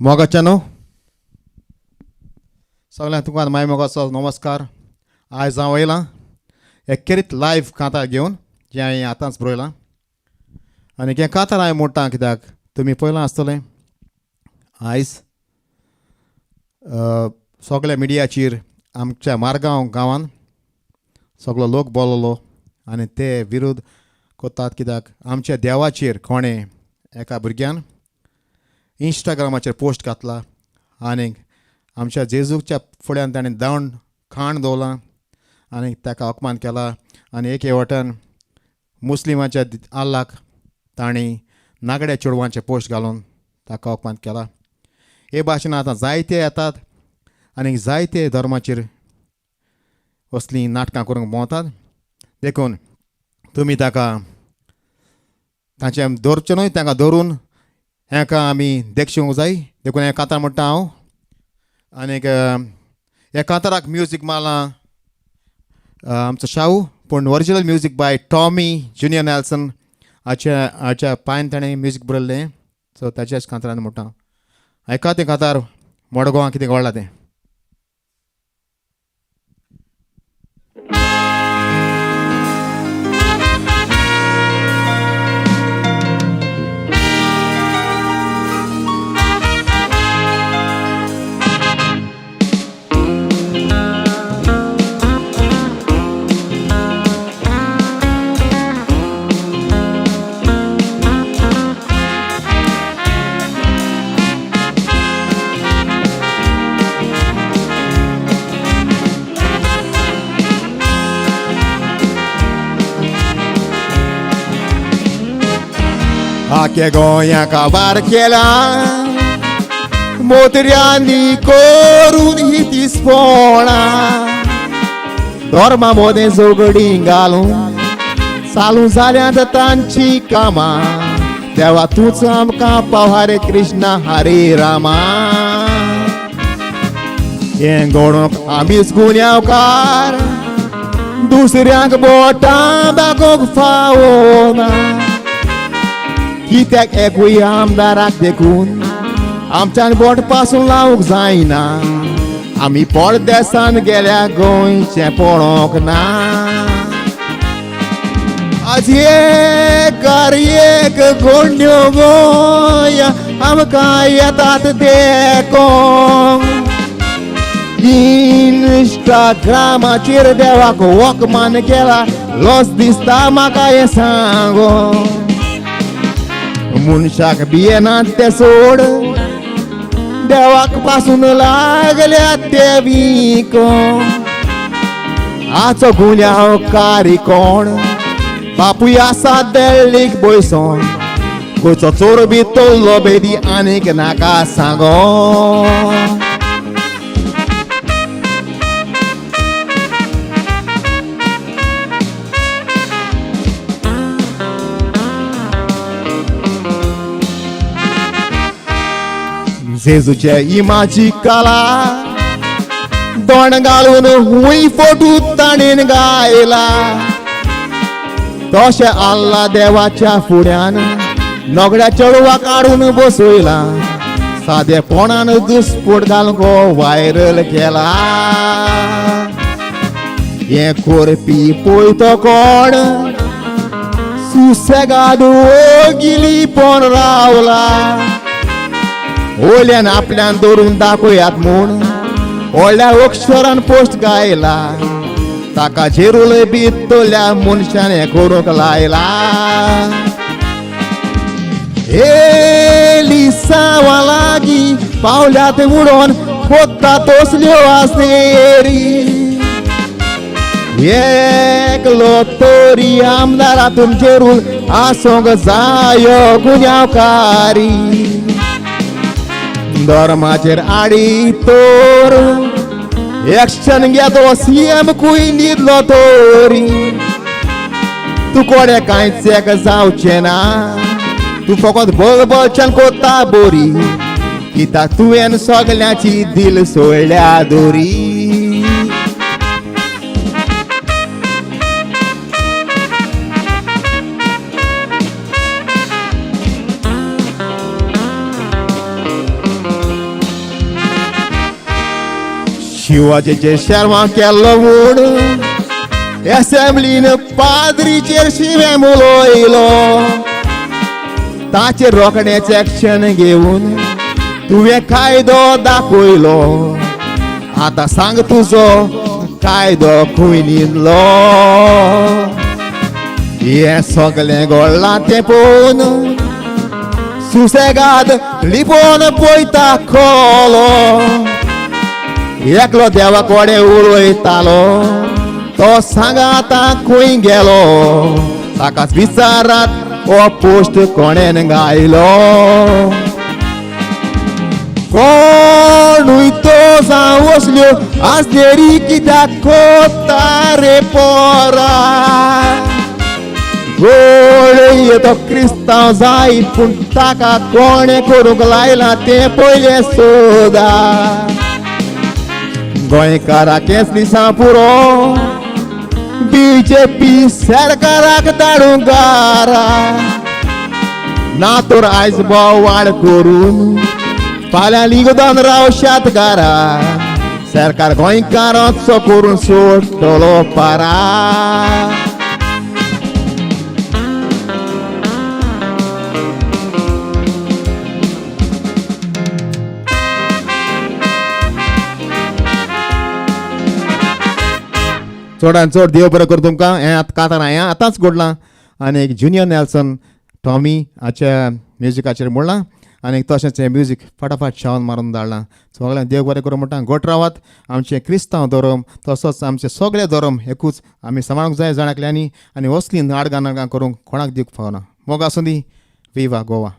मोगाच्यानो सगळ्यांक तुका माय मोगाचो नमस्कार. आयज हांव येयलां एक लायव्ह कांतार घेवन जें हांवें आतांच बरयलां आनी हें कांतार हांवें मोडटां कित्याक तुमी पळयलां आसतलें आयज सगळ्या मिडियाचेर आमच्या मारगांव गांवांत सगळो लोक बोललो आनी ते विरोध कोत्तात कित्याक आमच्या देवाचेर कोणें एका भुरग्यान इंस्टाग्रामाचेर पोस्ट घातला आनी आमच्या जेजूच्या फुड्यान ताणें दावन खाण दवरलां आनी ताका अपमान केला आनी एके वटेन मुस्लिमाच्या अल्लाक तांणी नागड्या चेडवांचे पोस्ट घालून ताका अपमान केला. हे भाशेन आतां जायते येतात आनी जायते धर्माचेर असलीं नाटकां करूंक भोंवतात. देखून तुमी ताका तांचें दवरचें न्हय, तांकां धरून हेका आमी देखूंक जाय. देखून हें कांतार म्हणटा हांव आनीक ह्या कांताराक म्युजीक मारलां आमचो शाहू, पूण original music by Tommy junior Nelson हाच्या पांयान ताणें म्युजीक बरयल्लें. सो ताच्याच कांतारान म्हणटा आयका तें कांतार मडगांवां कितें घडलां तें. आख्या गोंयाक आभार केला मोतऱ्यांनी करून ही तिसपणां धर्मा मोदें झगडी घालून चालू जाल्यात तांची कामां. देवा तूंच आमकां पाव हरे कृष्णा हरे रामा. हें घडोवंक आमीच गुन्यांवकार दुसऱ्यांक बोटां दाखोवंक फावना. कित्याक एकूय आमदाराक देखून आमच्यान बोट पासून लावूंक जायना. आमी परदेसान गेल्या गोंयचें पळोवंक ना. आज एक गोंड्यो गोंय आमकां येतात देखूंक. इंस्टाग्रामाचेर देवाक वखमान केला लॉस दिसता म्हाका हें सांगूंक. मनशाक भियेनात ते सोड देवाक पासून लागल्या ते विकोन. हाचो गुन्यांवकारी कोण बापूय आसा देल्लीक बयसोन. खंयचो चोर बी तोल्लो बेदी आनीक नाका सांगो. जेजूचे इमाची कला दोण घालून हुंय फोटू ताणेन गायला. तशें आल्ला देवाच्या फुड्यान नगड्या चेडवा काडून बसयला. सादेपणान दुस्फोट घालून गो व्हायरल केला. हें करपी पळयतो कोण सुसेगाद ओगिली पण रावला. ओल्यान आपल्यान दवरून दाखोयात म्हूण व्हडल्या अक्षरान पोस्ट गायला. ताका झेरूल बी तोल्या मनशान हें करूंक लायला. लिसांवा लागीं पावल्यात उडोवन खोदता तसल्यो आसेरी. एकलो तरी आमदारातून झेरूल आसूंक जायो गुन्यांवकारी. धर्माचेर आडी तोर एक्शन घेतो सीएम कुय न्हिदलो तोरी. तूं कोडे कांयच एक जावचें ना. तूं फकत बळबळच्यान कोत्ता बोरी. कित्याक तुवें सगळ्यांची दिल सोडल्या दोरी. शिवाचे शर्मा केल्लो मूड एसेंब्लीन पाद्रीचेर शिवे उलोयलो ताचेर रोखडेच एक्शन घेवन तुवें कायदो दाखयलो आतां सांग तुजो कायदो खंय न्हिदलो हे सगळें घडलां तें पळोवन सुसेगाद लिपोवन पळयता खोलो एकलो देवा कोडे उलयतालो तो सांगा आतां खंय गेलो ताकाच विचारात हो पोस्ट कोणेन गायलो कोणूय तो जावं वसल्यो आसलेरी कित्याक कोत्ता रे पोरा गोळ तो क्रिस्तांव जाय पूण ताका कोणे करूंक लायला तें पयलें सोदा गोंयकाराक दिसा पुरो बीजेपी सरकाराक धाडूंकारा ना तर आयज बोवाळ करून फाल्यां लिगोदन राव शेतकारा सरकार गोंयकारांचो करून सोडटलो पारा चडांत चड देव बरें कर तुमकां हें आतां कातार हांवें आतांच घडलां आनी एक जुनियर नॅल्सन टॉमी हाच्या म्युजिकाचेर म्हणलां आनी तशेंच हें म्युजीक फटाफट शावन मारून धाडलां सगळ्यांक देव बरें करूं म्हणटा गोठ रावात आमचें क्रिस्तांव धर्म तसोच आमचे सगळे धर्म एकूच आमी सांबाळूंक जाय जाणाकल्यांनी आनी असली नाडगां करूंक कोणाक दिवंक फावना मोग आसूं दी विवा गोवा